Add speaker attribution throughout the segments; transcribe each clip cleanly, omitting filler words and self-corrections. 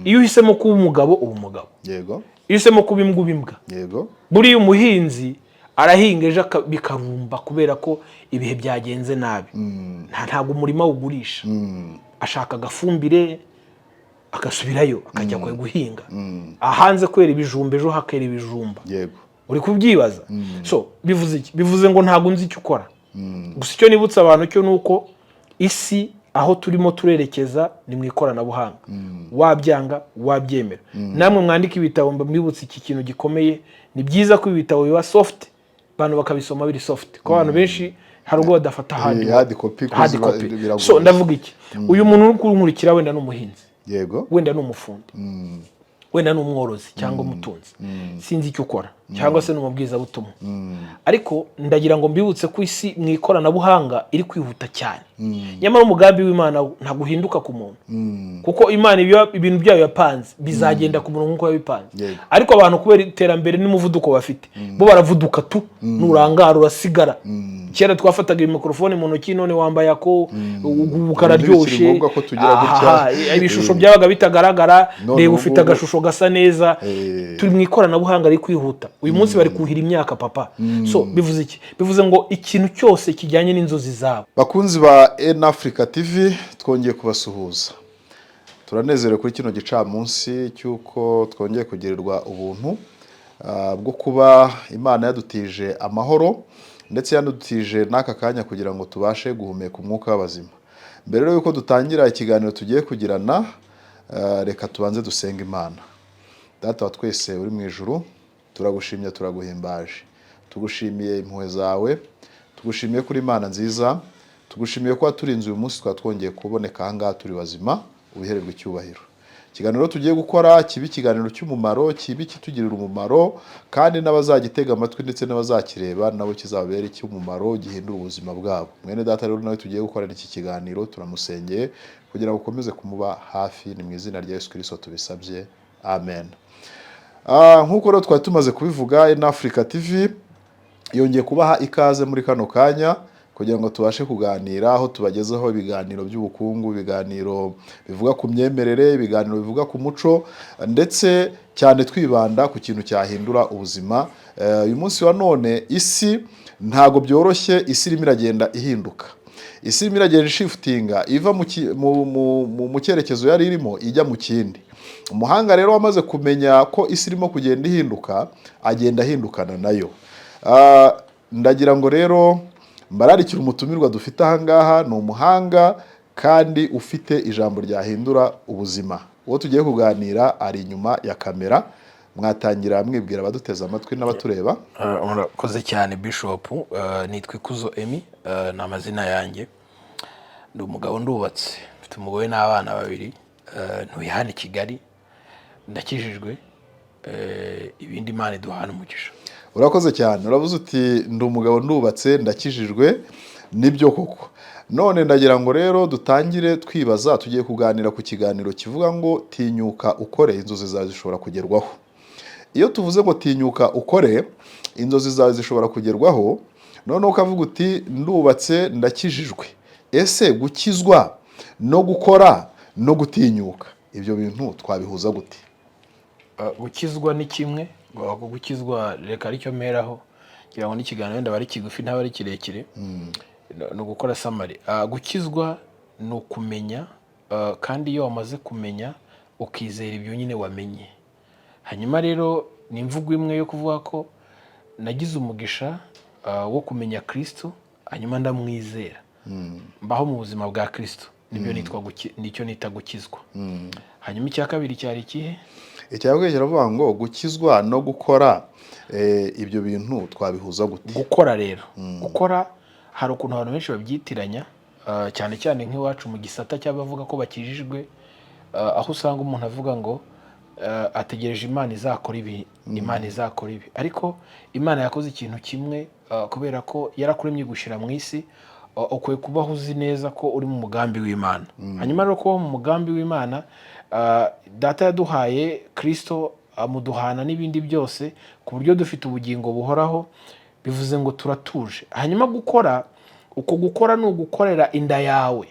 Speaker 1: iyo uhisemo kuba umugabo uba umugabo,
Speaker 2: yego,
Speaker 1: iyo uhisemo kuba imbwa uba imbwa,
Speaker 2: yego.
Speaker 1: buriya umuhinzi arahinga ejo bikarumba kubera ko ibihe byagenze nabi, ntabwo umurima ugurisha, ashaka agafumbire agasubirayo akajya guhinga, ahanze kwera ibijumba ejo hakera ibijumba,
Speaker 2: yego,
Speaker 1: uri kubyibaza. So bivuze iki? Bivuze ngo ntabwo nzi icyo ukora, gusa icyo nibutsa abantu cyo nuko isi aho turimo turerekeza ni mu ikoranabuhanga, wabyanga wabyemera. Namwe mwandika ibitabo mbibutse iki kintu gikomeye, ni byiza ko ibitabo biba soft, abantu bakabisoma biri soft, ko abantu benshi hari ubwo badafata hard copy. So ndavuga iki, uyu muntu uri kunkurikira wenda n'umuhinzi,
Speaker 2: yego,
Speaker 1: wenda n'umufundi, wenda n'umworozi cyangwa umutunzi, sinzi icyo ukora cyangwa se n'umubwiza butumwa, ariko ndagira ngo mbibutse ko isi mu ikoranabuhanga iri kwihuta cyane, nyamara umugambi w'Imana ntabwo uhinduka ku muntu, kuko Imana ibintu byayo yapanze bizagenda ku muntu nk'uko yabipanze, ariko abantu kubera iterambere n'umuvuduko bafite bo baravuduka tu, nurangara urasigara. Kera twafataga mikrofone mu ntoki, none wambaye ako ukararyoshe, ibishusho byabaga bitagaragara, reba ufite agashusho gasa neza. Turi mu ikoranabuhanga ari kwihuta, uyu munsi bari kuhira imyaka papa. So bivuze iki? Bivuze ngo ikintu cyose kijyanye n'inzozi zabo.
Speaker 2: Bakunzi ba Africa TV, twongeye kubasuhuza, turanezerewe kuri kino gicamunsi cyuko twongeye kugirirwa ubuntu bwo kuba Imana yadutije amahoro, ndetse yadutije n'aka kanya kugira ngo tubashe guhumeka umwuka w'abazima. Mbere yuko dutangira ikiganiro tugiye kugirana, reka tubanze dusenga Imana. Data wa twese uri mu ijuru, turagushimye turaguhimbaje, tugushimiye impuhwe zawe, tugushimiye kuri Imana nziza, tugushimiye ko waturinze uyu munsi twatwongeye kuboneka aha ngaha turi bazima, ubihererwe icyubahiro. Ikiganiro tugiye gukora kibi ikiganiro cy'umumaro, kibi kitugirira umumaro, kandi n'abazagitega amatwi ndetse n'abazakireba nabo kizabera icy'umumaro, gihindura ubuzima bwabo. Mwene data rero nawe tugiye gukorana iki kiganiro, turamusengeye kugira ngo ukomeze kumuba hafi, ni mu izina rya Yesu Kristo tubisabye, amen. Nk'uko rero twari tumaze kubivuga, Africa TV yongeye kubaha ikaze muri kano kanya kugira ngo tubashe kuganira, aho tubagezaho ibiganiro by'ubukungu, ibiganiro bivuga ku myemerere, ibiganiro bivuga ku muco, ndetse cyane twibanda ku kintu cyahindura ubuzima. Uyu munsi wa none isi ntago byoroshye, isi irimo iragenda ihinduka, isi irimo iragenda shiftinga, iva mu cyerekezo yari irimo ijya mu kindi. Umuhanga rero wamaze kumenya ko isi irimo kugenda ihinduka, agenda ahindukana nayo. Ndagira ngo rero mbararikira umutumirwa dufite aha ngaha, ni umuhanga kandi ufite ijambo ryahindura ubuzima. Uwo tugiye kuganira ari inyuma ya kamera, mwatangira mwibwira abaduteze amatwi n'abatureba.
Speaker 1: Murakoze cyane Bishop, nitwa Ikuzo Emmy, ni amazina yanjye. Ndi umugabo ndubatse, mfite umugore n'abana babiri, ntuye hano i Kigali, ndakijijwe, ibindi Imana iduhana umugisha.
Speaker 2: Urakoze cyane, uravuze uti ndi umugabo ndubatse ndakijijwe, nibyo koko. None ndagira ngo rero dutangire twibaza, tugiye kuganira ku kiganiro kivuga ngo tinyuka ukore, inzozi zawe zishobora kugerwaho. Iyo tuvuze ngo tinyuka ukore, inzozi zawe zishobora kugerwaho, none ukavuga uti ndubatse ndakijijwe. Ese gukizwa no gukora no gutinyuka, ibyo bintu twabihuza gute?
Speaker 1: Gukizwa ni kimwe, gukizwa reka aricyo meraho, kugira ngo n'ikiganiro wenda bari kigufi ntabari kirekire, no gukora summary. Gukizwa ni ukumenya, kandi iyo wamaze kumenya ukizera ibyo nyine wamenye. Hanyuma rero ni imvugo imwe yo kuvuga ko nagize umugisha wo kumenya Kristo, hanyuma ndamwizera, mbaho mu buzima bwa Kristo, nicyo nita gukizwa. Hanyuma icya kabiri cyari ikihe?
Speaker 2: Icyabwe kiravuga ngo gukizwa no gukora, ibyo bintu twabihuza gute?
Speaker 1: Gukora rero, gukora hari ukuntu abantu benshi babyitiranya, cyane cyane nk'iwacu mu gisata cy'abavuga ko bakijijwe, aho usanga umuntu avuga ngo ategereje Imana izakora ibi, Imana izakora ibi. Ariko Imana yakoze ikintu kimwe, kubera ko yarakuremye gushyira mu isi, ukwiye kubaho uzi neza ko uri mu mugambi w'Imana. Hanyuma rero kuba mu mugambi w'Imana, data yaduhaye Kristo, amuduhana n'ibindi byose ku buryo dufite ubugingo buhoraho, bivuze ngo turatuje. Hanyuma gukora, uko gukora ni ugukorera inda yawe.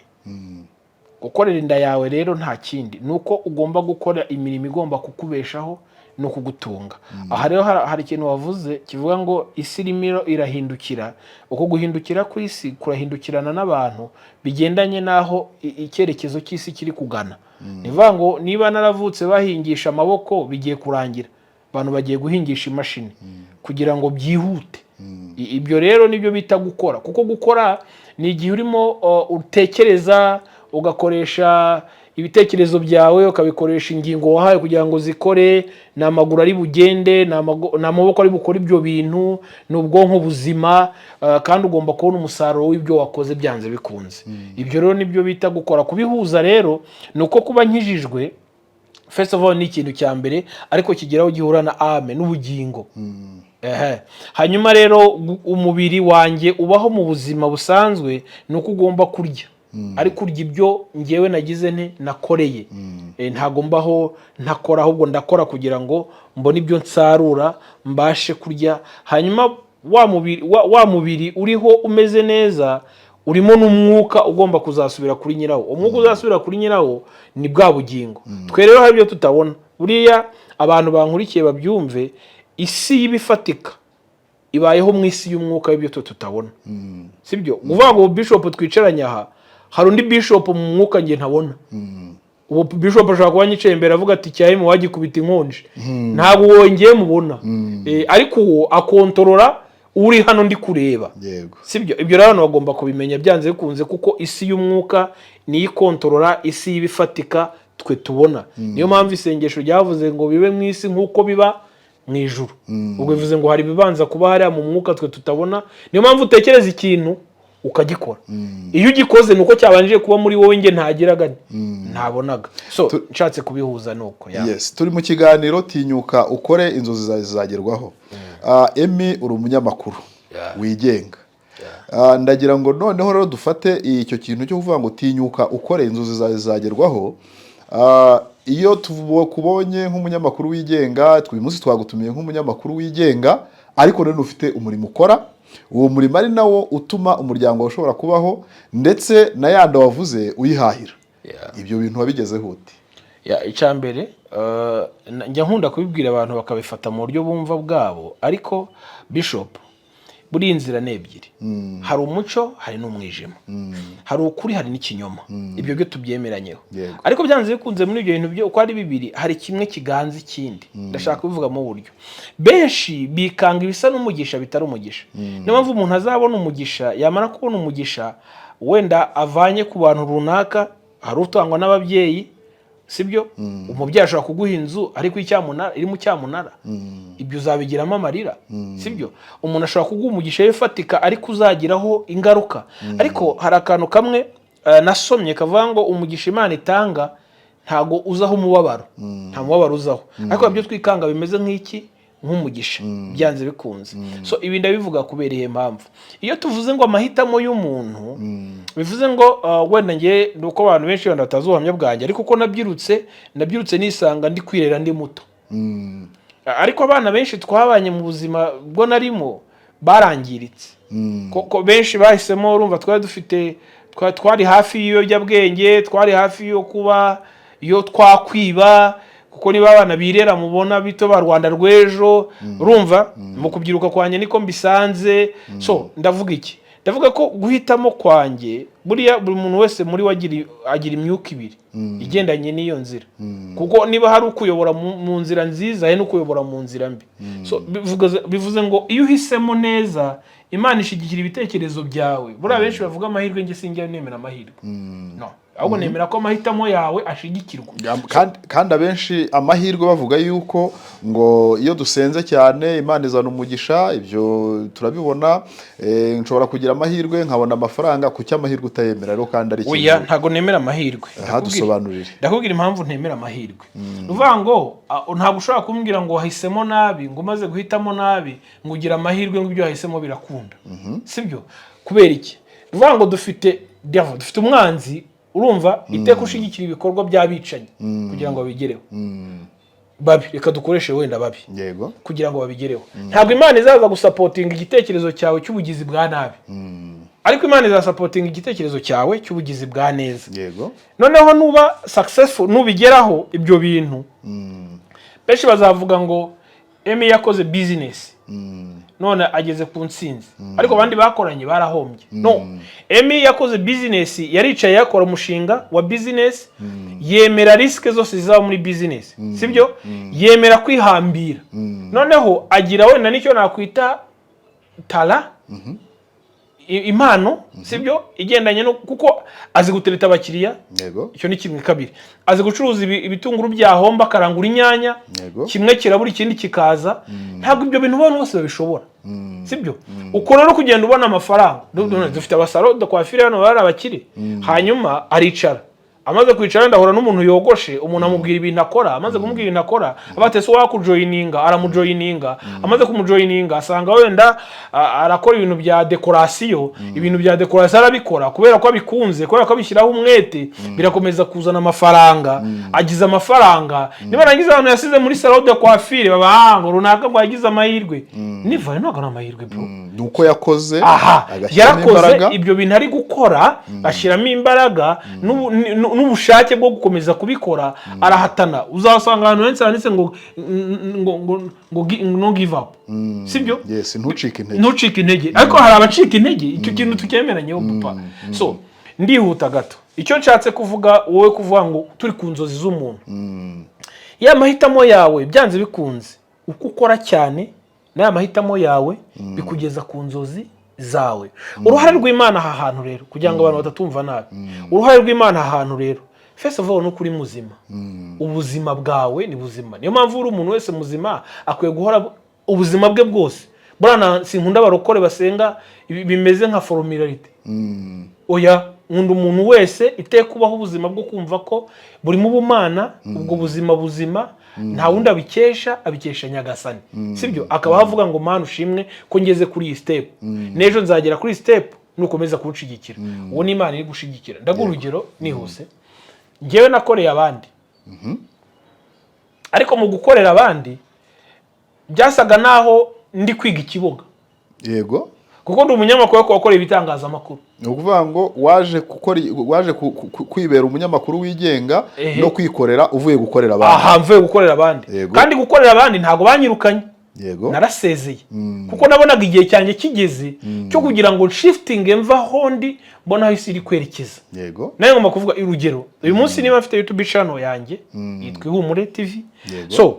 Speaker 1: gukorera inda yawe rero nta kindi ni uko ugomba gukora imirimo igomba kukubeshaho no kugutunga. Aha rero hari ikintu wavuze kivuga ngo isi irimo irahindukira. Uko guhindukira ku isi kurahindukirana n'abantu bigendanye n'aho icyerekezo cy'isi kiri kugana. Nivuga ngo niba naravutse bahingisha amaboko bigiye kurangira, abantu bagiye guhingisha imashini kugira ngo byihute. Ibyo rero nibyo bita gukora, kuko gukora ni igihe urimo utekereza, ugakoresha ibitekerezo byawe, ukabikoresha ingingo wahaye kugira ngo zikore, ni amaguru ari bugende, ni amaboko ari bukora ibyo bintu, ni ubwonko buzima, kandi ugomba kubona umusaruro w'ibyo wakoze byanze bikunze. Ibyo rero nibyo bita gukora. Kubihuza rero ni uko kuba nkijijwe first of all ni ikintu cya mbere, ariko kigeraho gihura na ame n'ubugingo. Hanyuma rero umubiri wanjye ubaho mu buzima busanzwe ni uko ugomba kurya, ariko kurya ibyo ngewe nagize nakoreye. Ntago mbaho ntakora, ahubwo ndakora kugira ngo mbone ibyo nsarura mbashe kurya. Hanyuma wa mubiri uriho umeze neza urimo n'umwuka ugomba kuzasubira kuri nyirawo. Umwuka uzasubira kuri nyirawo ni bwa bugingo. Twe rero hari ibyo tutabona. Buriya abantu bankurikiye babyumve, isi y'ibifatika ibayeho mu isi y'umwuka y'ibyo tutabona. Sibyo? Uvuga ngo bishop twicaranye aha, hari undi bishop mu mwuka nge ntabona. Uwo bishop ashaka kuba nyicaye imbere avuga ati cyaye mu wagikubita inkonje. Ntabwo wongeye mubona. Ariko uwo akontorora uri hano ndi kureba. Sibyo? Ibyo rero abantu bagomba kubimenya byanze bikunze, kuko isi y'umwuka ni ikontorora isi y'ibifatika twe tubona. Niyo mpamvu isengesho ryavuze ngo bibe mu isi nk'uko biba mu ijuru. Ubwo bivuze ngo hari bibanza kuba hariya mu mwuka twe tutabona. Niyo mpamvu utekereza ikintu ukagikora. Iyo ugikoze nuko cyabanje kuba muri wowe nge ntagiraga ntabonaga. So nshatse kubihuza nuko.
Speaker 2: Yes, turi mu kiganiro tinyuka ukore inzozi zawe zizagerwaho. Emi uri umunyamakuru wigenga. Ndagira ngo noneho rero dufate icyo kintu cyo kuvuga ngo tinyuka ukore inzozi zawe zizagerwaho. Iyo kubonye nk'umunyamakuru wigenga, uyu munsi twagutumiye nk'umunyamakuru wigenga, ariko rero ufite umurimo ukora, uwo murimo ari nawo utuma umuryango ushobora kubaho, ndetse na yanda wavuze uyihahira. Ibyo bintu wabigezeho ute?
Speaker 1: Icya mbere njya nkunda kubibwira abantu bakabifata mu buryo bumva bwabo, ariko bishop buri inzira n'ebyiri. Hari umucyo, hari n'umwijima. Hari ukuri, hari n'ikinyoma. Ibyo byo tubyemeranyeho. Ariko byanze bikunze muri ibyo bintu byo uko ari bibiri, hari kimwe kiganza ikindi. Ndashaka kubivuga mu buryo benshi bikanga ibisa n'umugisha bitari umugisha. Niyo mpamvu umuntu azabona umugisha, yamara kubona umugisha wenda avanye ku bantu runaka, hari utangwa n'ababyeyi. Sibyo? Umubyeyi ashobora kuguha inzu ariko iri mu cyamunara. Ibyo uzabigiramo amarira. Sibyo? Umuntu ashobora kuguha umugisha wifatika ariko uzagiraho ingaruka. Ariko hari akantu kamwe nasomye kavuga ngo umugisha Imana itanga ntago uzaho umubabaro. Nta mubabaro uzaho. Ariko ibyo twikanga bimeze nk'iki? Nk'umugisha. Byanze bikunze. So ibi ndabivuga kubera ihe mpamvu. Iyo tuvuze ngo amahitamo y'umuntu, bivuze ngo wenda ngiye nuko abantu benshi wenda batazuhamya bwanjye, ariko uko nabyirutse nisanga ndi kwirera ndi muto. Ariko abana benshi twabanye mu buzima bwo narimo barangiritse. Koko benshi bahisemo, urumva twari hafi y'ibiyobyabwenge, twari hafi yo kuba iyo twakwiba, kuko niba abana birera mubona bito ba Rwanda rw'ejo, urumva mu kubyiruka kwanjye niko mbisanze. So ndavuga iki? Ndavuga ko guhitamo kwanjye buri muntu wese muri agira imyuka ibiri igendanye n'iyo nzira. Kuko niba hari ukuyobora mu nzira nziza, hari n'ukuyobora mu nzira mbi. So bivuze ngo iyo uhisemo neza, Imana ishigikira ibitekerezo byawe. Buri benshi bavuga amahirwe, nge sinjya nemera amahirwe. No. Ahubwo nemera ko amahitamo yawe ashigikirwa.
Speaker 2: Kandi abenshi amahirwe bavuga yuko ngo iyo dusenze cyane Imana izana umugisha. Ibyo turabibona. Nshobora kugira amahirwe nkabona amafaranga, kuki amahirwe utayemera rero kandi ari
Speaker 1: Oya, ntago nemera amahirwe.
Speaker 2: Dusobanurire.
Speaker 1: Ndakubwira impamvu ntemera amahirwe. Uvuga ngo ntago ushobora kumbwira ngo wahisemo nabi, ngo umaze guhitamo nabi, ngo ugira amahirwe ngo ibyo wahisemo birakunda. Sibyo? Kubera iki? Uvuga ngo dufite umwanzi, urumva iteka ushigikira ibikorwa by'abicanyi kugira ngo babigereho. Babi, reka dukoreshe wenda babi. Kugira ngo babigereho. Ntabwo Imana izaza gusapotinga igitekerezo cyawe cy'ubugizi bwa nabi. ariko Imana izasapotinga igitekerezo cyawe cy'ubugizi bwa neza.
Speaker 2: Yego.
Speaker 1: Noneho nuba successful, nubigeraho ibyo bintu, benshi bazavuga ngo Emmy yakoze business, none ageze ku ntsinzi, ariko abandi bakoranye barahombye. No, Emmy yakoze business, yaricaye yakora umushinga wa business, yemera risk zose zizaba muri business, sibyo? Yemera kwihambira, noneho agira wenda nicyo nakwita tala, impano, sibyo? Igendanye no kuko azi gutereta abakiriya.
Speaker 2: Yego.
Speaker 1: Icyo ni kimwe. Kabiri, azi gucuruza ibitunguru byahomba, karangura inyanya.
Speaker 2: Yego.
Speaker 1: Kimwe kirabura ikindi kikaza. Ntabwo ibyo bintu abantu bose babishobora, sibyo? Uko rero kugenda ubona amafaranga. Dufite abasaro de coiffure hano bari abakire, hanyuma aricara. Amaze kwicara ndahura n'umuntu yogoshe, umuntu amubwira ibintu akora, amaze kumubwira ibintu akora, abatese wakujoyininga, aramujoyininga, amaze kumujoyininga asanga wenda arakora ibintu bya decoration, ibintu bya decoration arabikora kubera ko abikunze, kubera ko abishyiraho umwete, birakomeza kuzana amafaranga, agize amafaranga. Niba nagize abantu yasize muri salon de coiffure babahango runaka ngo yagize amahirwe, niva ntabwo amahirwe bro,
Speaker 2: nuko yakoze,
Speaker 1: yarakoze ibyo bintu ari gukora, ashiramo imbaraga n'ubushake bwo gukomeza kubikora, arahatana. Uzasanga abantu benshi banditse ngo no give up, sibyo?
Speaker 2: Yes, ntucike
Speaker 1: intege. Ariko hari abacika intege, icyo kintu tukemeranyeho papa. So ndihuta gato, icyo nshatse kuvuga wowe kuvuga ngo turi ku nzozi z'umuntu, ya mahitamo yawe byanze bikunze uko ukora cyane, n'aya mahitamo yawe bikugeza ku nzozi zawe. Uruhare rw'Imana aha hantu rero, kugira ngo abantu batatumva nabi, uruhare rw'Imana aha hantu rero, first of all, nuko uri muzima. Ubuzima bwawe ni buzima. Niyo mpamvu uri umuntu wese muzima akwiye guhora ubuzima bwe bwose. Burana sinkunda abarokore basenga bimeze nka formularity. Oya, nkunda umuntu wese iteka kubaho ubuzima bwo kumva ko buri mu bumana, ubwo buzima nta wundi abikesha Nyagasani, sibyo? Akaba havuga ngo Mana ushimwe ko ngeze kuri iyi step, nejo nzagera kuri step nukomeza kunshigikira. Uwo ni Imana iri gushigikira. Ndaguha urugero nihuse. Ngewe nakoreye abandi, ariko mu gukorera abandi byasaga naho ndi kwiga ikibuga.
Speaker 2: Yego.
Speaker 1: Kuko ndi umunyamakuru wakoreye ibitangazamakuru.
Speaker 2: Ni ukuvuga ngo waje kwibera umunyamakuru wigenga no kwikorera uvuye gukorera abandi.
Speaker 1: Aha, mvuye gukorera abandi. Kandi gukorera abandi ntago banyirukanye.
Speaker 2: Yego.
Speaker 1: Narasezeye. Kuko nabonaga igihe cyanjye kigeze cyo kugira ngo shifting mva hondi mbona aho isi iri kwerekeza.
Speaker 2: Yego.
Speaker 1: Naye ngomba kuvuga urugero. Uyu munsi niba mfite YouTube channel yanjye yitwa Ihumure TV. So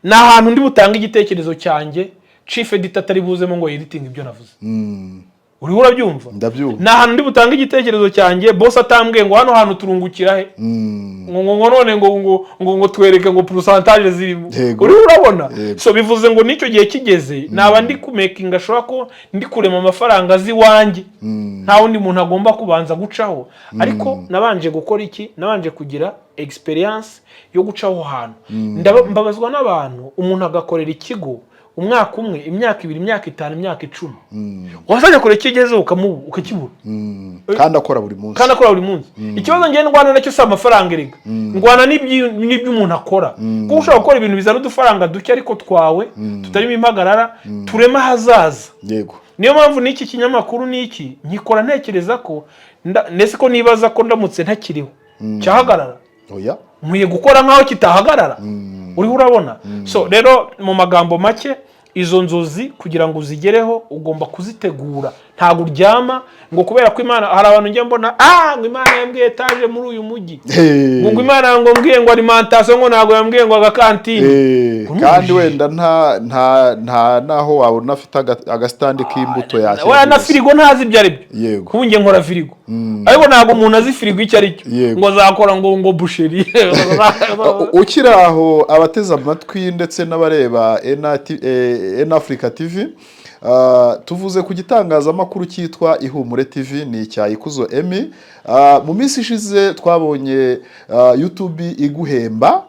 Speaker 1: na ahantu ndi butanga igitekerezo cyanjye, chief editor atari buzemo ngo editing ibyo navuze. Uri urabyumva?
Speaker 2: Ndabyumva.
Speaker 1: Na ahantu ndi butanga igitekerezo cyanjye, boss atambwiye ngo hano hantu turungukira he. Ngo none ngo twereke ngo pourcentage zirimo. Uri urabona? So bivuze ngo nicyo gihe kigeze, naba ndi kumakinga ashobora ko ndi kurema amafaranga ziwanjye. Nta wundi muntu agomba kubanza gucaho. Ariko nabanje gukora iki? Nabanje kugira experience yo gucaho hantu. Mbabazwa n'abantu, umuntu agakorera ikigo umwaka umwe, imyaka 2, imyaka 5, imyaka 10. Wasajya kure kigeze ukakibura.
Speaker 2: Kandi akora buri munsi.
Speaker 1: Ikibazo ngiye ndwana nacyo si amafaranga erega. Ndwana n'ibyo umuntu akora. Kuko ushobora gukora ibintu bizana udufaranga duke ariko twawe, tutarimo impagarara, turema hazaza.
Speaker 2: Yego.
Speaker 1: Niyo mpamvu n'iki kinyamakuru n'iki nkikora ntekereza ko nese ko nibaza ko ndamutse ntakiriho cyahagarara.
Speaker 2: Oya.
Speaker 1: Nkwiye gukora nkaho kitahagarara. Uri urabona? So rero mu magambo make, izo nzozi kugira ngo uzigereho ugomba kuzitegura. Ntago uryama ngo kubera ko Imana, hari abantu njye mbona ngo Imana yambwiye etaje muri uyu mujyi, ngo Imana ngo mbwiye ngo alimentation, ngo ntago yambwiye ngo agakantine.
Speaker 2: Kandi wenda nta naho wabona afite agastande k'imbuto yake.
Speaker 1: Oya, na firigo ntazi ibyo ari byo.
Speaker 2: Yego.
Speaker 1: Kunge nkora firigo. Ariko ntago umuntu azi firigo icyo ari cyo ngo zakora ngo boucherie.
Speaker 2: Ukiraho abateze amatwi ndetse n'abareba Africa TV, tuvuze ku gitangazamakuru cyitwa Ihumure TV, ni icya Ikuzo Emmy. Mu minsi ishize twabonye YouTube iguhemba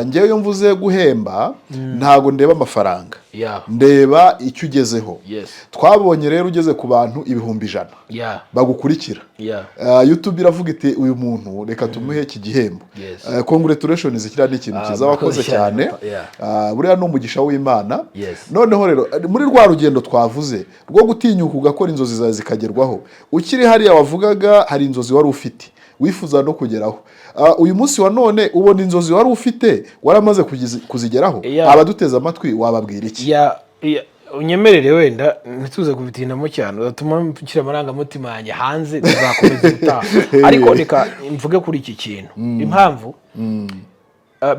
Speaker 2: ngewe iyo mvuze guhemba ntago ndeba amafaranga,
Speaker 1: Yeah.
Speaker 2: ndeba icyo ugezeho.
Speaker 1: Yes.
Speaker 2: Twabonye rero ugeze ku bantu 1,100
Speaker 1: Yeah.
Speaker 2: bagukurikira.
Speaker 1: Yeah.
Speaker 2: YouTube iravuga iti uyu muntu reka tumuhe iki gihembo.
Speaker 1: Yes.
Speaker 2: Congratulations, kiriya ni ikintu cyiza wakoze cyane.
Speaker 1: Yeah.
Speaker 2: Buriya ni umugisha w'Imana.
Speaker 1: Yes.
Speaker 2: Noneho rero muri rwa rugendo twavuze rwo gutinyuka ugakora inzozi zawe zikagerwaho, ukiri hariya wavugaga hari inzozi wari ufite wifuza no kugeraho. Uyu munsi wa none ubona inzozi wari ufite waramaze kuzigeraho.
Speaker 1: Yeah.
Speaker 2: Abaduteze amatwi wababwira iki?
Speaker 1: Unyemerere wenda ntituze kubitinamo cyane uzatuma mpfukira amarangamutima yanjye hanze tuzakomeza gutaha. Ariko reka mvuge kuri iki kintu. Impamvu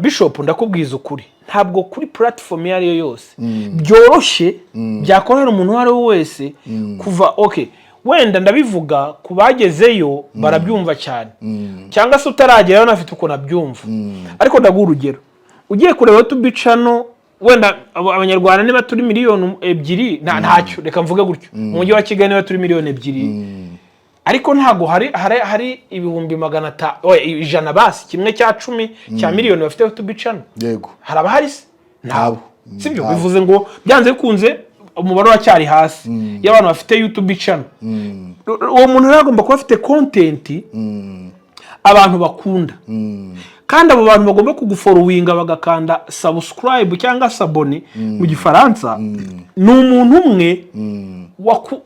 Speaker 1: Bishop ndakubwiza ukuri, ntabwo kuri platform iyo ari yo yose byoroshye byakorera umuntu uwo ari we wese kuva wenda ndabivuga ku bagezeyo barabyumva cyane, cyangwa se utaragerayo nafite uko nabyumva. Ariko ndaguha urugero, ugiye kureba YouTube channel wenda abanyarwanda niba turi 2,000,000 ntacyo, reka mvuge gutyo, mu mujyi wa Kigali niba turi 2,000,000, ariko ntago hari 100,000 basi kimwe cya 10 cya miliyoni bafite YouTube channel.
Speaker 2: Yego.
Speaker 1: Haraba hari se ntabo, sibyo? Bivuze ngo byanze bikunze umubare wa cyari hasi y'abantu bafite YouTube channel. Uwo muntu aragomba kuba afite content abantu bakunda, kandi abo bantu bagomba kugufollowinga bagakanda subscribe cyangwa sabone mu gifaransa ni umuntu umwe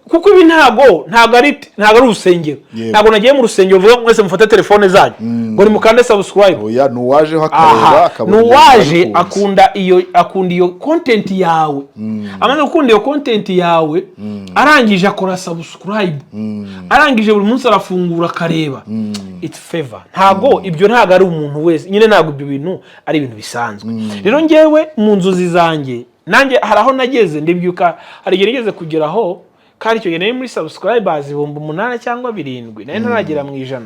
Speaker 1: kuko ibi ntago ari urusengero. Ntago nagiye mu rusengero vuga mwese mufate telefone zanyu ngo ni mukande subscribe.
Speaker 2: Oya, nuwaje hakareba akabona,
Speaker 1: nuwaje akunda iyo content yawe, amaze gukunda iyo content yawe arangije akora subscribe, arangije buri munsi arafungura akareba. It's favor. Ntago ibyo ntago ari umuntu wese nyine, ntago ibyo bintu ari ibintu bisanzwe. Rero ngewe mu nzozi zanjye nanjye haraho nageze, ndibyuka hari igihe nigeze kugeraho, kandi icyo gihe nari muri subscribers 8,000 cyangwa 7 nari ntaragera mu 100.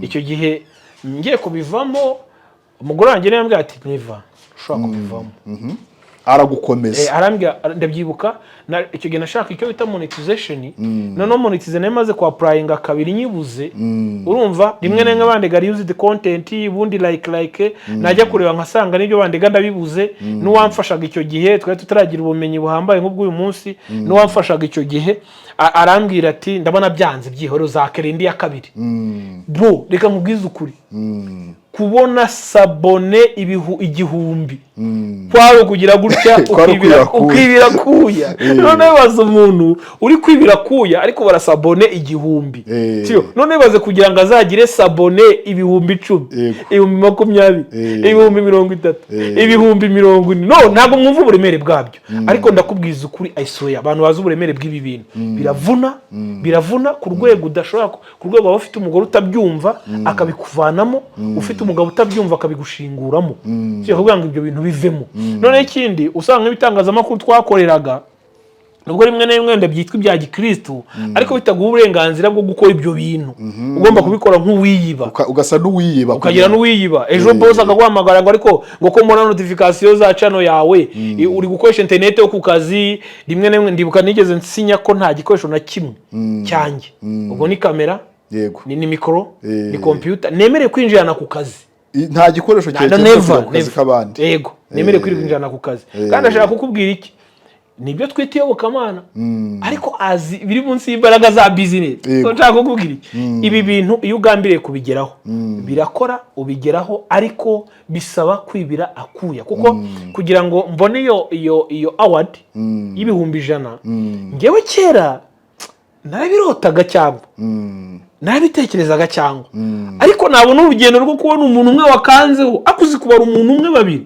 Speaker 1: Icyo gihe ngiye kubivamo umugore wanjye yambwiye ati niva ushaka kubivamo
Speaker 2: aragukomeza.
Speaker 1: Arambwira, ndabyibuka icyo gihe nashaka icyo bita monetization. None monetization nemaze ku applyinga kabiri nyibuze. Urumva rimwe n'imwe bandega used content ubundi like najya kureba nkasanga nibyo bandega ndabibuze. N'uwamfashaga icyo gihe twari tutaragira ubumenyi buhambaye nk'ubwo uyu munsi, n'uwamfashaga icyo gihe arambwira ati ndabona byanze byihoro zakere indi ya kabiri. Bro, reka nkubwize ukuri, kubona sabone 1,000 kwaro kugira gutya ukibira kuya. None baza umuntu uri kwibira kuya ariko barasabone 1,000. Cyo none baze kugira ngo azagire sabone 10,000, 20,000, 30,000, 40,000. No, ntago mwumva uburemere bwabyo. Ariko ndakubwiza ukuri, I swear abantu bazi uburemere bw'ibi bintu biravuna ku rwego udashobora, ku rwego waba ufite umugore utabyumva akabikuvanamo, ufite umugabo utabyumva akabigushinguramo. Cyo kuvuga ngo ibyo bintu bivemo. None ikindi usanga ibitangazamakuru twakoreraga nubwo rimwe na rimwe ndabyitwa ibya gikristo, ariko bitaguha uburenganzira bwo gukora ibyo bintu. Ugomba kubikora nk'uwiyiba,
Speaker 2: ugasa n'uwiyiba,
Speaker 1: ukagira n'uwiyiba. Ejo boss akaguhamagara ngo ariko ngo ko mbona notification za channel yawe uri gukoresha internet yo ku kazi. Rimwe na rimwe ndibuka nigeze nsinya ko nta gikoresho na kimwe cyanjye, ubwo ni kamera,
Speaker 2: yego,
Speaker 1: ni mikoro, ni computer nemereye kwinjirana ku kazi.
Speaker 2: Nta gikoresho cyerekeye ku kazi kabandi.
Speaker 1: Yego, nemereye kwinjirana ku kazi. Kandi ashaka kukubwira iki, nibyo twita iyobokamana, ariko azi biri munsi y'imbaraga za business. So nshaka kukubwira ibi bintu iyo ugambiriye kubigeraho birakora, ubigeraho, ariko bisaba kwibira akuya. Kuko kugira ngo mbone iyo award y'1,100 ngewe kera narabirotaga cyangwa narabitekerezaga cyangwa, ariko nabona urugendo rwo kubona umuntu umwe wakanzeho akuzi kubara umuntu umwe 2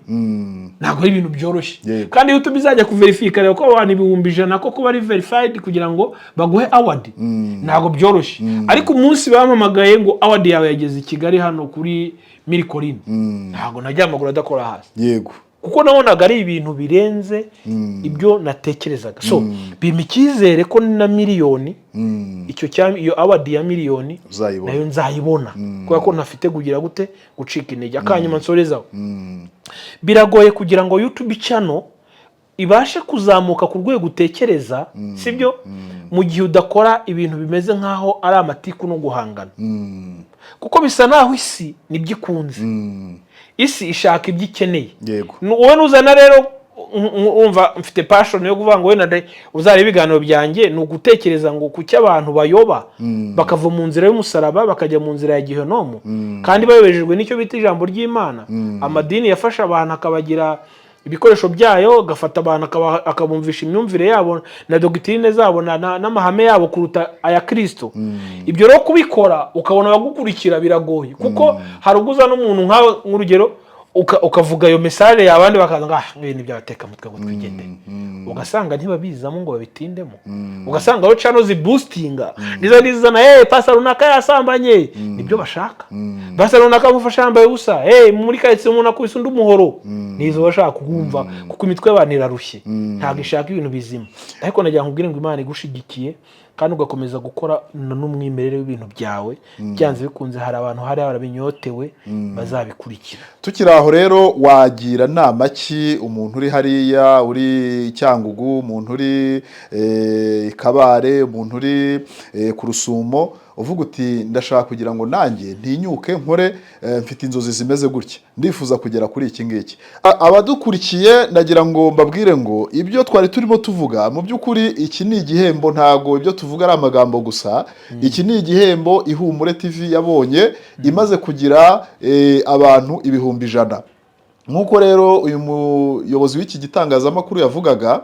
Speaker 1: ntabwo ari ibintu byoroshye. Kandi YouTube izajya kuverifika ko abantu 1,100 ko kuba ari verified kugira ngo baguhe award, ntabwo byoroshye. Ariko umunsi bamamagaye ngo award yawe yageze i Kigali hano kuri Miracle, ntabwo najya amaguru adakora hasi.
Speaker 2: Yego,
Speaker 1: kuko nabonaga ari ibintu birenze ibyo natekerezaga. So bimpa icyizere ko na miliyoni, iyo award ya miliyoni nayo nzayibona, kubera ko ntafite kugira gute gucika intege. Akanyuma nsorezaho, biragoye kugira ngo YouTube channel ibashe kuzamuka ku rwego utekereza, sibyo, mu gihe udakora ibintu bimeze nkaho ari amatiku no guhangana. kuko bisa naho isi nibyo ikunze. Isi ishaka ibyo ikeneye. Wowe nuzana rero umva mfite passion yo kuvuga ngo wenda uzareba ibiganiro byanjye ni ugutekereza ngo kuki abantu bayoba bakava mu nzira y'umusaraba bakajya mu nzira ya gihenomu kandi bayobejejwe n'icyo bita ijambo ry'Imana. Amadini yafasha abantu akabagira ibikoresho byayo, gafata abantu akabumvisha imyumvire yabo na doctrine zabo n'amahame yabo kuruta aya Kristo. Ibyo rero kubikora ukabona bagukurikira biragoye kuko hari uguza n'umuntu nk'urugero ukavuga iyo message y'abandi bakaza ngo ibintu by'abateka mutwe ngo twigende, ugasanga ntibabizamo ngo babitindemo, ugasanga aho channel ziboostinga nizana pastor runaka yasambanye, nibyo bashaka. Pastor runaka mufasha yambaye ubusa, muri kayitse umuntu akubise undi umuhoro, nizo bashaka kumva kuko imitwe y'abantu irarushye, ntabwo ishaka ibintu bizima. Ariko nagira nkubwire ngo Imana igushigikiye kandi ugakomeza gukora n'umwimerere w'ibintu byawe, byanze bikunze hari abantu hari barabinyotewe bazabikurikira.
Speaker 2: Tukiri aho rero, wagira nama ki umuntu uri hariya, uri Cyangugu, umuntu uri Kabare, umuntu uri ku Rusumo, uvuga uti ndashaka kugira ngo nanjye ntinyuke nkore, mfite inzozi zimeze gutya, ndifuza kugera kuri iki ngiki. Abadukurikiye ndagira ngo mbabwire ngo ibyo twari turimo tuvuga mu by'ukuri iki ni igihembo, ntago ibyo tuvuga ari amagambo gusa. Iki ni igihembo Ihumure TV yabonye imaze kugira abantu 100,000. Nkuko rero uyu muyobozi w'iki gitangazamakuru yavugaga,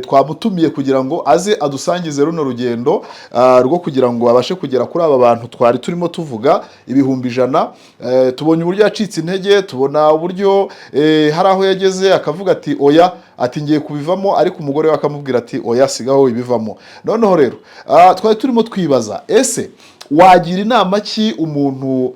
Speaker 2: twamutumiye kugira ngo aze adusangize runo rugendo rwo kugira ngo abashe kugera kuri aba bantu twari turimo tuvuga 100,000. Tubonye uburyo yacitse intege, tubona uburyo hari aho yageze akavuga ati oya, ati ngiye kubivamo, ariko umugore we akamubwira ati oya sigaho ibivamo. Noneho rero twari turimo twibaza, ese wagira inama ki umuntu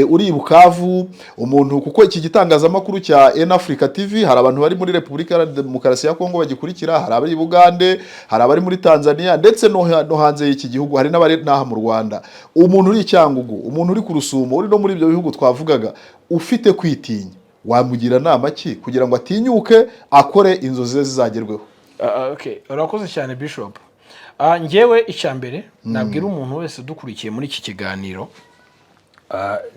Speaker 2: uri Bukavu, umuntu, kuko iki gitangazamakuru cya Africa TV hari abantu bari muri Repubulika ya Demokarasi ya Kongo bagikurikira, hari abari Bugande, hari abari muri Tanzania, ndetse no hanze y'iki gihugu, hari n'abari naha mu Rwanda. Umuntu uri Cyangugu, umuntu uri ku Rusumo, uri no muri ibyo bihugu twavugaga, ufite kwitinya, wamugira nama ki kugira ngo atinyuke akore inzozi ze zizagerweho?
Speaker 1: Okay, urakoze cyane Bishop. Ngewe icyambere nabwira umuntu wese dukurikiye muri iki kiganiro,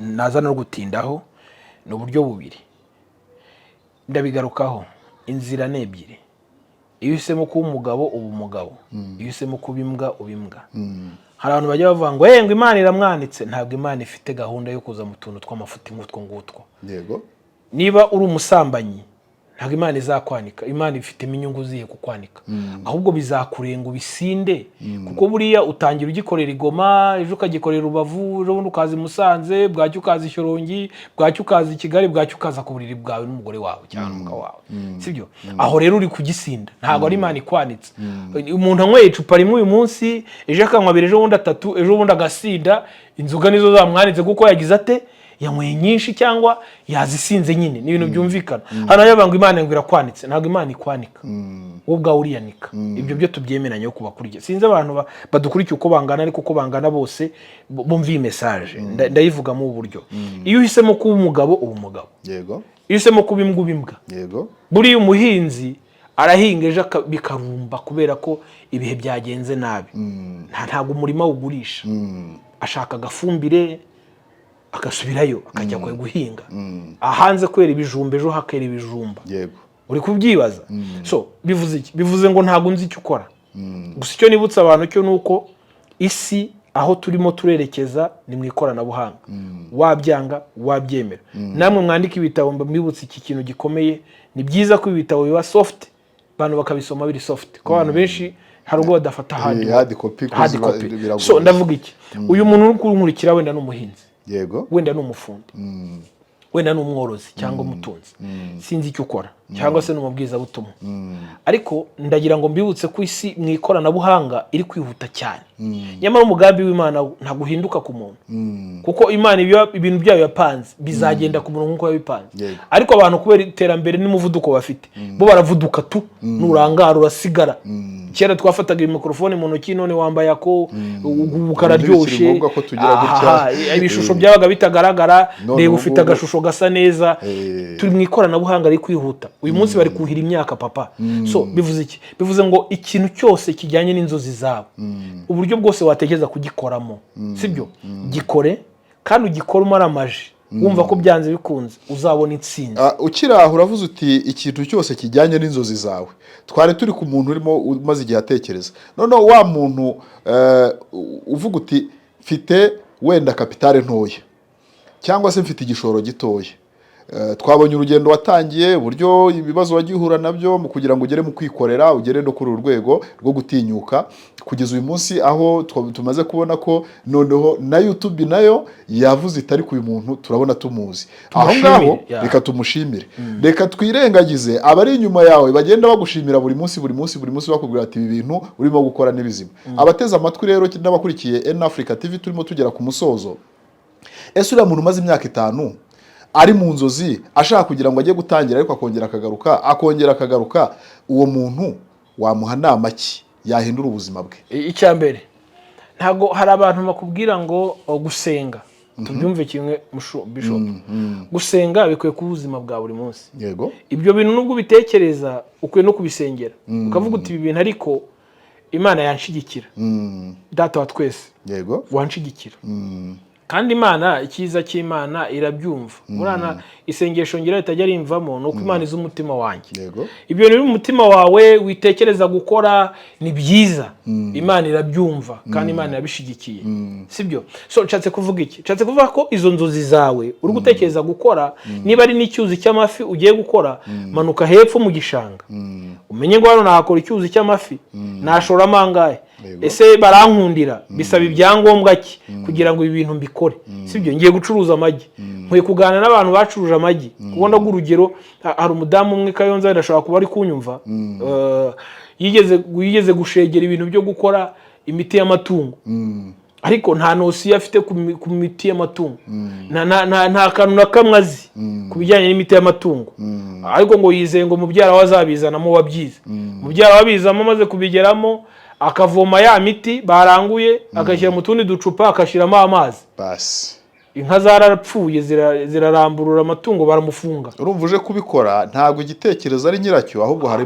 Speaker 1: naza no gutindaho, ni uburyo bubiri ndabigarukaho. Inzira ni ebyiri: iyo uhisemo kuba umugabo uba umugabo, iyo uhisemo kuba imbwa uba imbwa. Hari abantu bajya bavuga ngo ngo Imana iramwanitse. Ntabwo Imana ifite gahunda yo kuza mu tuntu tw'amafuti nk'utwo ngutwo.
Speaker 2: Yego,
Speaker 1: niba uri umusambanyi ntabwo Imana izakwanika. Imana ifitemo inyungu zihe kukwanika, ahubwo bizakurenga ubisinde. Kuko buriya utangira ugikorera Igoma, ejo ukagikorera Rubavu, ejo bundi ukaza Musanze, bwacyo ukaza Ishyorongi, bwacyo ukaza Kigali, bwacyo ukaza ku buriri bwawe n'umugore wawe cyangwa umugabo wawe, sibyo? Aho rero uri kugisinda, ntabwo ari Imana ikwanitse. Umuntu anyweye icupa rimwe uyu munsi, ejo akanywa abiri, ejo bundi atatu, ejo bundi agasinda. Inzoga nizo zamwanitse kuko yagize ate, yanyweye nyinshi cyangwa yazisinze nyine. Ni ibintu byumvikana. Hano yabanga Imana ngo irakwanitse, ntabwo Imana ikwanika, wowe ubwawe uriyanika. Ibyo byo tubyemeranye yo kubakurikiye. Sinzi abantu badukurikiye uko bangana, ariko uko bangana bose bumva iyi message ndayivuga mu buryo. Iyo uhisemo kuba umugabo uba umugabo, yego. Iyo uhisemo kuba imbwa uba imbwa, yego. Buri umuhinzi arahinga ejo bikarumba kubera ko ibihe byagenze nabi. Ntabwo umurima ugurisha, ashaka agafumbire agasubirayo akajya guhinga. Ahanze kwera ibijumba ejo hakera ibijumba, yego. Uri kubyibaza? So bivuze iki? Bivuze ngo ntabwo nzi icyo ukora. Gusa icyo nibutsa abantu cyo nuko isi aho turimo turerekeza ni mu ikoranabuhanga. Wabyanga wabyemera. Namwe mwandika ibitabo, mbibutse iki kintu gikomeye. Ni byiza ko ibitabo biba soft, abantu bakabisoma biri soft, ko abantu benshi hari ubwo badafata hard copy. So ndavuga iki? Uyu muntu uri kunkurikira wenda n'umuhinzi, yego, wenda n'umufundi, wenda n'umworozi cyangwa umutunzi, sinzi icyo ukora, cyangwa se n'umubwiza butumwa, ariko ndagira ngo mbibutse ko isi mu ikoranabuhanga iri kwihuta cyane. Nyamara umugambi w'Imana ntabwo uhinduka ku muntu, kuko Imana ibintu byayo yapanze bizagenda ku muntu nk'uko yabipanze. Ariko abantu kubera iterambere n'umuvuduko bafite, bo baravuduka tu, nurangara urasigara. Kera twafataga mikrofone mu ntoki, none wambaye ako ukararyoshe, ibishusho byabaga bitagaragara, reba ufite agashusho gasa neza. Turi mu ikoranabuhanga riri kwihuta. Uyu munsi bari kuhira imyaka papa. So bivuze iki? Bivuze ngo ikintu cyose kijyanye n'inzozi zawe, uburyo bwose watekereza kugikoramo, sibyo? Gikore kandi ugikora umaramaje wumva ko byanze bikunze uzabona intsinzi.
Speaker 2: Ukiri aho uravuze uti ikintu cyose kijyanye n'inzozi zawe. Twari turi ku muntu urimo umaze igihe atekereza, noneho wa muntu uvuga uti mfite wenda kapitale ntoya cyangwa se mfite igishoro gitoya. Twabonye urugendo watangiye, uburyo ibibazo wagihura nabyo mu kugira ngo ugere mu kwikorera, ugere no kuri urwego rwo gutinyuka kugeza uyu munsi aho tumaze kubona ko noneho na YouTube nayo yavuze itari ku uyu muntu turabona tumuzi. Aho ngaho reka tumushimire, reka twirengagize abari inyuma yawe bagenda bagushimira buri munsi bakubwira ati ibi bintu urimo gukora n'ibizima. Abateze amatwi rero n'abakurikiye N Africa TV turimo tugera ku musozo. Ese uriya muntu umaze imyaka 5 ari mu nzozi ashaka kugira ngo ajye gutangira ariko akongera akagaruka, uwo muntu wamuha nama ki yahindura ubuzima bwe?
Speaker 1: Icya mbere, ntago hari abantu bakubwira ngo gusenga tubyumve kimwe Bishop. Gusenga bikwiye ku buzima bwa buri munsi.
Speaker 2: Yego,
Speaker 1: ibyo bintu nubwo bitekereza ukwiye no kubisengera, ukavuga uti ibi bintu ariko Imana yanshigikira, data wa twese
Speaker 2: yego
Speaker 1: wanshigikira. Kandi Imana, icyiza cy'Imana irabyumva. Murana isengesho ngira ritajya rimvamo nuko Imana izi umutima wanjye.
Speaker 2: Yego,
Speaker 1: ibyo biri mu mutima wawe witekereza gukora ni byiza, Imana irabyumva kandi Imana irabishigikiye. Sibyo? So nshatse kuvuga iki? Nshatse kuvuga ko izo nzozi zawe uri gutekereza gukora, niba ari n'icyuzi cy'amafi ugiye gukora, manuka hepfo mu gishanga. Umenye ngo hano nahakora icyuzi cy'amafi, nashora amangahe? Ese barankundira? Bisaba ibyangombwa ki kugira ngo ibi bintu mbikore? Sibyo? Ngiye gucuruza amagi, nkwiye kuganira n'abantu bacuruje amagi. Kubona urugero, hari umudamu umwe Kayonza ndashaka kuba ari kunyumva, yigeze gushegera ibintu byo gukora imiti y'amatungo, ariko nta nosiyo afite ku miti y'amatungo, nta kantu na kamwe azi ku bijyanye n'imiti y'amatungo, ariko ngo yizeye ngo mubyara we azabizanamo wabyize. Mubyara we abizamo, amaze kubigeramo akavoma ya miti baranguye agashyira mu tundi ducupa akashiramo amazi,
Speaker 2: basi
Speaker 1: inka zarapfuye ziraramburura amatungo baramufunga.
Speaker 2: Urumva uje kubikora ntabwo igitekerezo ari nyiracyo, ahubwo hari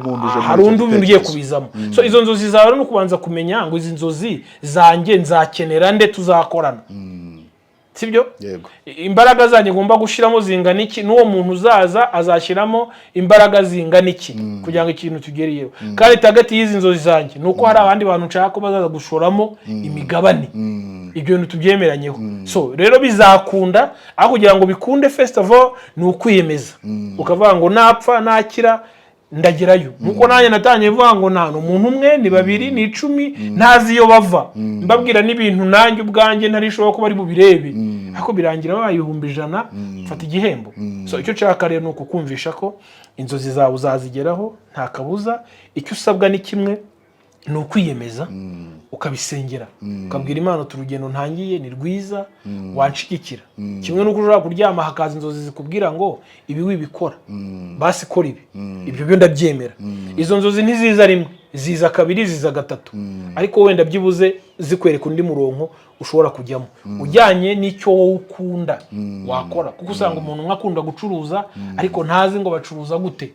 Speaker 1: undi ugiye kubizamo. So izo nzozi zawe no kubanza kumenya ngo izi nzozi zanjye nzakenera nde tuzakorana. Sibyo?
Speaker 2: Yego.
Speaker 1: Imbaraga zanjye ngomba gushiramo zingana iki, n'uwo muntu uzaza azashyiramo imbaraga zingana iki kugira ngo ikintu tugeriyeho. Kandi tagati y'izi nzozi zanjye nuko hari abandi bantu nshaka ko bazaza gushoramo imigabane. Ibyo bintu tubyemeranyeho. So rero bizakunda, aho kugira ngo bikunde first of all ni ukwiyemeza. Ukavuga ngo napfa nakira ndagerayo. Nuko nanjye natangiye vuga ngo nta umuntu umwe ni babiri ni 10 ntazi iyo bava, mbabwira n'ibintu nanjye ubwanjye ntarishoboka ko bari bubirebe, ariko birangira babaye 100 mfata igihembo. So icyo nshaka rero nuko kumvisha ko inzozi zawe uzazigeraho nta kabuza. Icyo usabwa ni kimwe, ni ukwiyemeza ukabisengera, ukabwira Imana turugendo ntangiye ni rwiza, wanshigikira. Kimwe nuko ushobora kuryama hakaza inzozi zikubwira ngo ibi wibikora, basi kora ibi. Ibyo byo ndabyemera. Izo nzozi ntiziza rimwe, ziza kabiri, ziza gatatu, ariko wenda byibuze zikwereka undi murongo ushobora kujyamo ujyanye n'icyo wowe ukunda wakora. Kuko usanga umuntu nkakunda gucuruza ariko ntazi ngo bacuruza gute,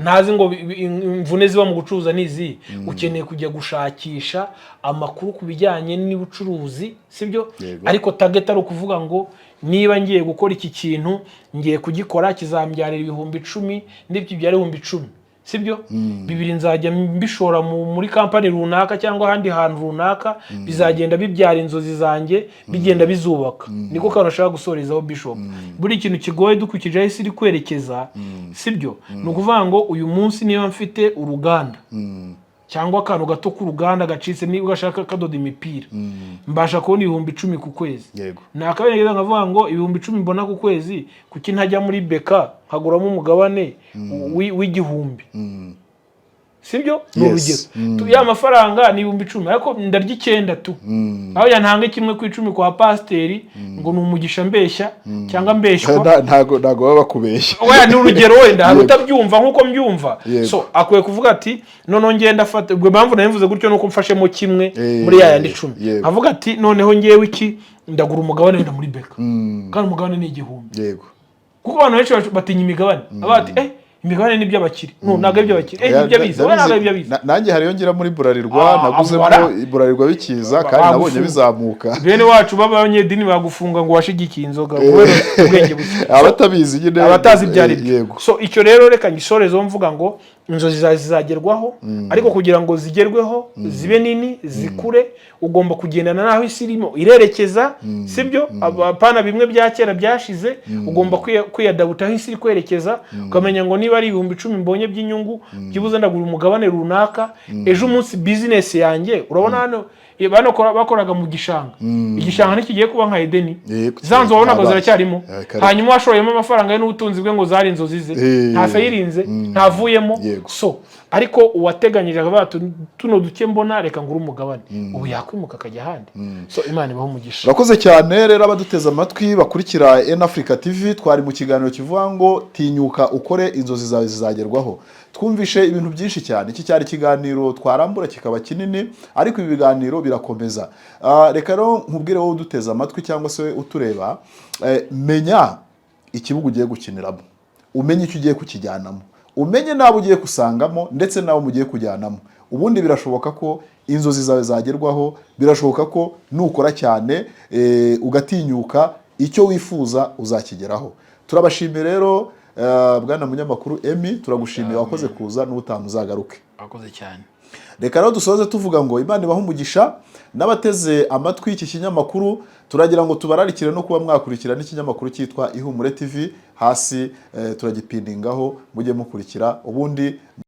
Speaker 1: ntazi ngo imvune ziba mu gucuruza nizi. Ukeneye kujya gushakisha amakuru ku bijyanye n'ubucuruzi, sibyo? Ariko target ari ukuvuga ngo niba ngiye gukora iki kintu, ngiye kugikora kizambyarira 10,000 ndibyo byari 10,000, sibyo? 2 nzajya mbishora muri kampani runaka cyangwa ahandi hantu runaka, bizagenda bibyara inzozi zanjye bigenda bizubaka. Niko kanashaka gusorezaho Bishop. Buri kintu kigoye dukukije aho isi iri kwerekeza, sibyo? Ni ukuvuga ngo uyu munsi niba mfite uruganda cyangwa akantu gato k'uruganda gacitse, niba ugashaka kadoda imipira, mbasha kubona 10,000 ku kwezi. Nakabere nkavuga ngo 10,000 mbona ku kwezi, kuki ntajya muri beka nkaguramo umugabane w'igihumbi? Sibyo? N'urugero ya mafaranga ni 10,000 ariko ndarya 9 tu, aho yantanga kimwe ku 10 kwa pasteri ngo ni umugisha mbeshya cyangwa mbeshwa.
Speaker 2: Ntago baba bakubeshya.
Speaker 1: Oya ni urugero wenda hari utabyumva nkuko mbyumva. So akwiye kuvuga ati noneho ngenda afata ubwo mpamvu nabivuze gutyo nuko mfashemo kimwe muri ya yandi 10. Avuga ati noneho ngewe iki ndagura umugabane wenda muri beka, kandi umugabane ni 1,000.
Speaker 2: Yego.
Speaker 1: Kuko abantu benshi batinya imigabane. Abati imigabane ni iby'abakire ntabwo ari iby'abakire nibyo abizi we ntabwo ari ibyo abizi
Speaker 2: nanjye hariyo ngira muri Bralirwa naguzemo Bralirwa bikiza kandi nabonye bizamuka
Speaker 1: bene wacu b'abanyedini bagufunga ngo washigikiye inzoga kubera ubwenge buke
Speaker 2: abatabizi nyine
Speaker 1: abatazi ibyo ari byo so icyo rero reka ngisorezo mvuga ngo inzozi zizagerwaho ariko kugira ngo zigerweho zibe nini zikure ugomba kugendana naho isi irimo irerekeza sibyo apana bimwe bya kera byashize ugomba kwiyadabuta aho isi iri kwerekeza ukamenya ngo niba ari 10,000 mbonye by'inyungu byibuze ndagura umugabane runaka ejo umunsi business yanjye urabona hano bakoraga mu gishanga igishanga ntikigiye kuba nka Edeni zanzo wabonaga ziracyarimo hanyuma washoyemo amafaranga n'ubutunzi bwe ngo zari inzozi ze ntafayirinze ntavuyemo so ariko uwateganyije abantu tuno duke mbona reka ngura umugabane ubu yakwimuka akajya ahandi so Imana ibaho umugisha.
Speaker 2: Urakoze cyane rero abaduteza amatwi bakurikira Africa TV twari mu kiganiro kivuga ngo tinyuka ukore inzozi zawe zizagerwaho. Twumvishe ibintu byinshi cyane iki cyari kiganiro twarambura kikaba kinini ariko ibi biganiro birakomeza. Reka rero nkubwire wowe uduteza amatwi cyangwa se utureba menya ikibuga ugiye gukiniramo umenye icyo ugiye kukijyanamo umenye nabo ugiye kusangamo ndetse nabo mugiye kujyanamo ubundi birashoboka ko inzozi zawe zagerwaho birashoboka ko nukora cyane ugatinyuka icyo wifuza uzakigeraho. Turabashimira rero bwana munyamakuru Emmy turagushimiye wakoze kuza n'ubutamu uzagaruke.
Speaker 1: Akoze cyane.
Speaker 2: Reka rero dusoze tuvuga ngo Imana ibaho umugisha n'abateze amatwi iki kinyamakuru turagira ngo tubararikire no kuba mwakurikira n'ikinyamakuru cyitwa Ihumure TV hasi turagipindingaho mujye mukurikira ubundi